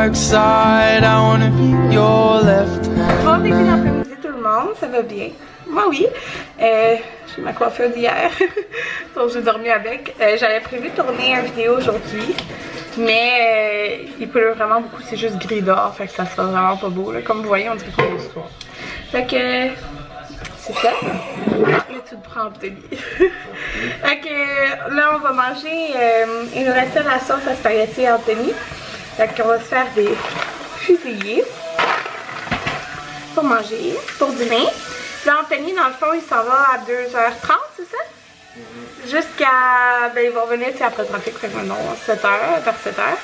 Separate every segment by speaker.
Speaker 1: dark side. I wanna be your left hand.
Speaker 2: Bon début d'après-midi tout le monde, ça va bien? Moi oui. J'ai ma coiffure d'hier, donc j'ai dormi avec. J'avais prévu de tourner une vidéo aujourd'hui, mais il pleut vraiment beaucoup, c'est juste gris dehors, fait que ça sera vraiment pas beau. Là. Comme vous voyez, on dirait qu'on est le soir. Fait que c'est ça. Là tu te prends Anthony. Fait que là on va manger, il nous restait la sauce à spaghetti Anthony. Fait qu'on va se faire des fusillés pour manger, pour dîner. Là, Anthony, dans le fond, il s'en va à 2h30, c'est ça? Jusqu'à... Ben, il va revenir après le trafic, fait que maintenant, 7h, vers 7h.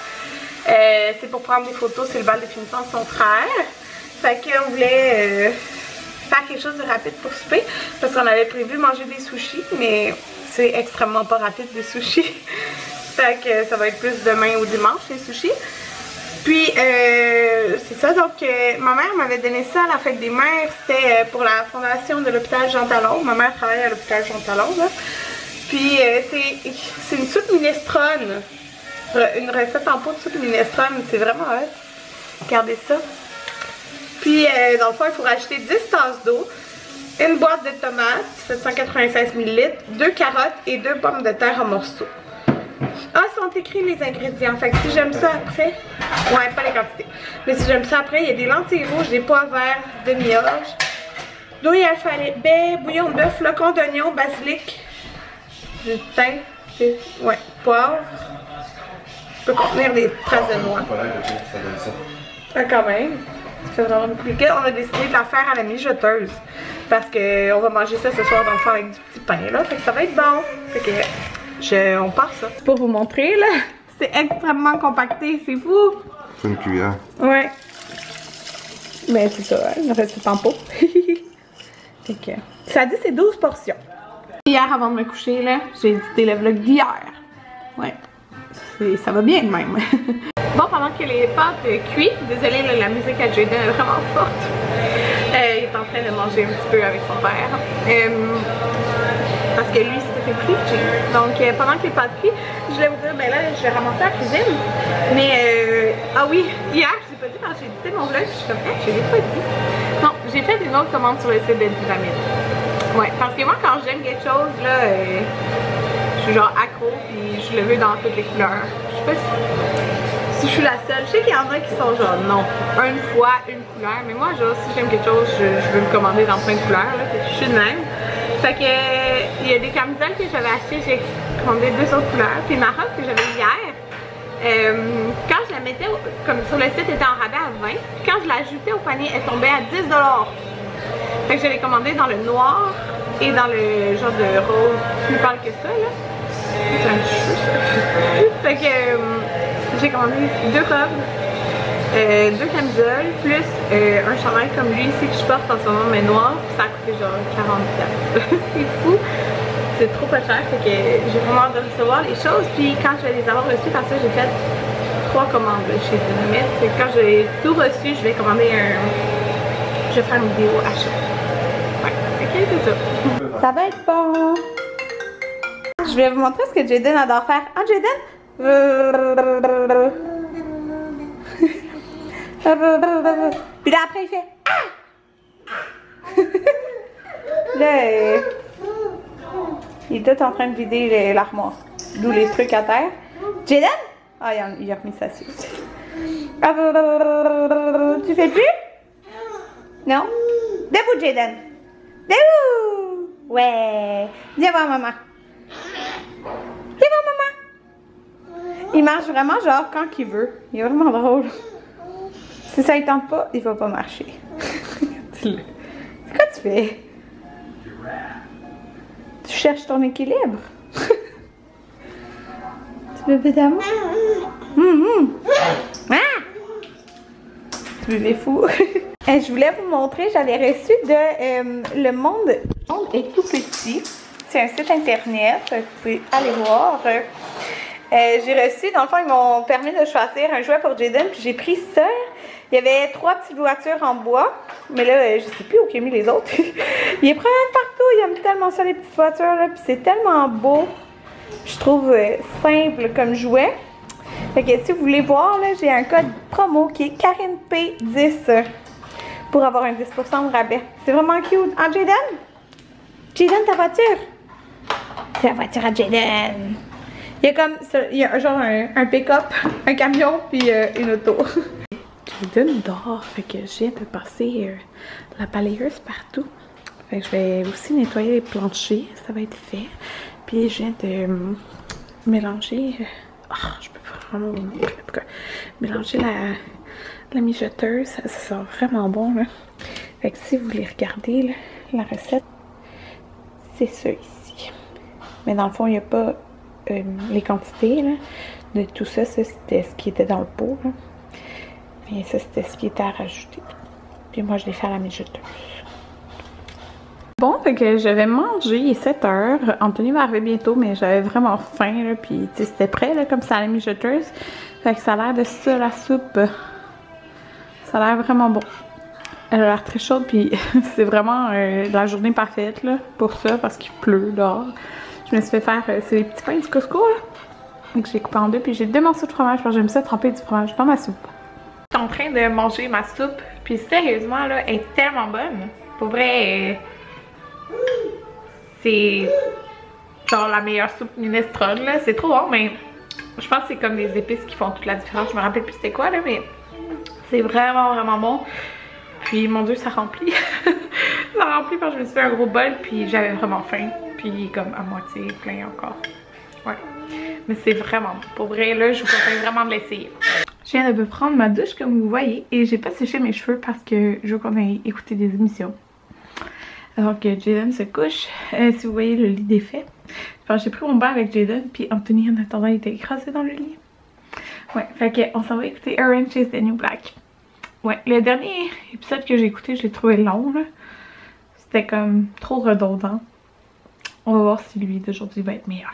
Speaker 2: C'est pour prendre des photos, c'est le bal de finition de son frère. Fait qu'on voulait faire quelque chose de rapide pour souper, parce qu'on avait prévu manger des sushis, mais c'est extrêmement pas rapide, des sushis. Fait que ça va être plus demain ou dimanche, les sushis. Puis, c'est ça, donc ma mère m'avait donné ça à la fête des mères, c'était pour la fondation de l'hôpital Jean Talon. Ma mère travaille à l'hôpital Jean Talon, là. Puis, c'est une soupe minestrone, une recette en pot de soupe minestrone, c'est vraiment hot. Regardez ça. Puis, dans le fond, il faut rajouter 10 tasses d'eau, une boîte de tomates, 796 ml, 2 carottes et 2 pommes de terre en morceaux. Ah, sont écrits les ingrédients. Fait que si j'aime ça après... Ouais, pas les quantités. Mais si j'aime ça après, il y a des lentilles rouges, des pois verts, de mioche, douille alphalée, baie, bouillon de bœuf, flocons d'oignon, basilic, du thym, ouais, poivre. Peut contenir des traces de noix. Ah, quand même. C'est vraiment compliqué. On a décidé de la faire à la mijoteuse. Parce qu'on va manger ça ce soir dans le fond avec du petit pain, là. Fait que ça va être bon. Fait que... on part ça. Pour vous montrer là, c'est extrêmement compacté, c'est fou.
Speaker 3: C'est une cuillère.
Speaker 2: Ouais. Mais c'est ça, hein, le reste c'est en pot. Fait que, ça dit c'est 12 portions. Hier avant de me coucher là, j'ai édité le vlog d'hier. Ouais. Ça va bien même. Bon, pendant que les pâtes cuisent, désolée là, la musique à Jaden est vraiment forte. Il est en train de manger un petit peu avec son père. Parce que lui c'était pris. Donc pendant que les pâtes cuisent, je voulais vous dire, ben là je vais ramasser la cuisine. Mais ah oui, hier je l'ai pas dit quand j'ai édité mon vlog, je suis comme, je l'ai pas dit. Non, j'ai fait une autre commande sur le site de Dynamite. Ouais, parce que moi quand j'aime quelque chose là, je suis genre accro puis je le veux dans toutes les couleurs. Je sais pas si je suis la seule. Je sais qu'il y en a qui sont genre non, une fois, une couleur. Mais moi genre si j'aime quelque chose, je veux le commander dans plein de couleurs là, je suis de même. Fait que il y a des camisoles que j'avais achetées, j'ai commandé 2 autres couleurs. Puis ma robe que j'avais hier, quand je la mettais, comme sur le site, elle était en rabais à 20. Puis quand je l'ajoutais au panier, elle tombait à 10 $. Fait que je l'ai commandée dans le noir et dans le genre de rose plus pâle que ça là. C'est un chou ça. Fait que j'ai commandé 2 robes. 2 camisoles plus un chandail comme lui ici que je porte en ce moment mais noir, ça a coûté genre 40$. C'est fou, c'est trop pas cher, fait que j'ai vraiment hâte de recevoir les choses. Puis quand je vais les avoir reçues, parce que j'ai fait 3 commandes chez Dynamite. Quand j'ai tout reçu, je vais commander je vais faire une vidéo achat. Ouais, ok, c'est ça. Ça va être bon. Je vais vous montrer ce que Jaden adore faire. Ah, Jaden? Puis là après il fait ah! Là il est tout en train de vider l'armoire, d'où les trucs à terre. Jaden? Ah il a remis ça dessus. Tu fais plus? Non? Debout Jaden! Debout! Ouais! Viens voir maman! Viens voir maman! Il marche vraiment genre quand il veut. Il est vraiment drôle. Si ça ne tente pas, il va pas marcher. C'est quoi tu fais? Tu cherches ton équilibre? Tu bébé d'amour? Ah! Tu bébé fou? Je voulais vous montrer, j'avais reçu de Le Monde est tout petit. C'est un site internet, vous pouvez aller voir. J'ai reçu, dans le fond, ils m'ont permis de choisir un jouet pour Jaden, puis j'ai pris ça. Il y avait 3 petites voitures en bois, mais là, je sais plus où il a mis les autres. Il est promène partout, il aime tellement ça, les petites voitures, là, puis c'est tellement beau. Je trouve simple comme jouet. Fait que si vous voulez voir, là, j'ai un code promo qui est KarinP10 pour avoir un 10% de rabais. C'est vraiment cute. Hein, Jaden? Jaden, ta voiture? C'est la voiture à Jaden. Il y a comme, il y a genre un pick-up, un camion, puis une auto. Jaden dort, fait que je viens de passer la balayeuse partout. Fait que je vais aussi nettoyer les planchers, ça va être fait. Puis je viens de mélanger, je peux vraiment mélanger la mijoteuse, ça sent vraiment bon là. Fait que si vous voulez regarder là, la recette, c'est ça ici. Mais dans le fond, il n'y a pas les quantités là, de tout ça, c'était ce qui était dans le pot là. Mais ça c'était ce qui était à rajouter. Puis moi je l'ai fait à la mijoteuse. Bon, fait que je vais manger, il est 7 h. Anthony va arriver bientôt, mais j'avais vraiment faim, là, puis tu sais, c'était prêt, là, comme ça à la mijoteuse. Fait que ça a l'air de ça, la soupe. Ça a l'air vraiment bon. Elle a l'air très chaude, puis c'est vraiment la journée parfaite, là, pour ça, parce qu'il pleut dehors. Je me suis fait faire, c'est les petits pains du Costco, là. Donc j'ai coupé en deux, puis j'ai 2 morceaux de fromage, parce que j'aime ça tremper du fromage dans ma soupe. Je suis en train de manger ma soupe, puis sérieusement, là, elle est tellement bonne. Pour vrai, c'est genre la meilleure soupe minestrone là, c'est trop bon, mais je pense que c'est comme les épices qui font toute la différence. Je me rappelle plus c'était quoi là, mais c'est vraiment vraiment bon. Puis mon dieu, ça remplit. Ça remplit parce que je me suis fait un gros bol, puis j'avais vraiment faim, puis comme à moitié plein encore. Ouais, mais c'est vraiment bon. Pour vrai là, je vous conseille vraiment de l'essayer. Je viens de me prendre ma douche comme vous voyez, et j'ai pas séché mes cheveux parce que je veux qu'on aille écouter des émissions. Alors que Jaden se couche, si vous voyez le lit défait. Enfin, j'ai pris mon bain avec Jaden, puis Anthony en attendant il était écrasé dans le lit. Ouais, fait que on s'en va écouter Orange is the New Black. Ouais, le dernier épisode que j'ai écouté, je l'ai trouvé long là. C'était comme trop redondant. On va voir si lui d'aujourd'hui va être meilleur.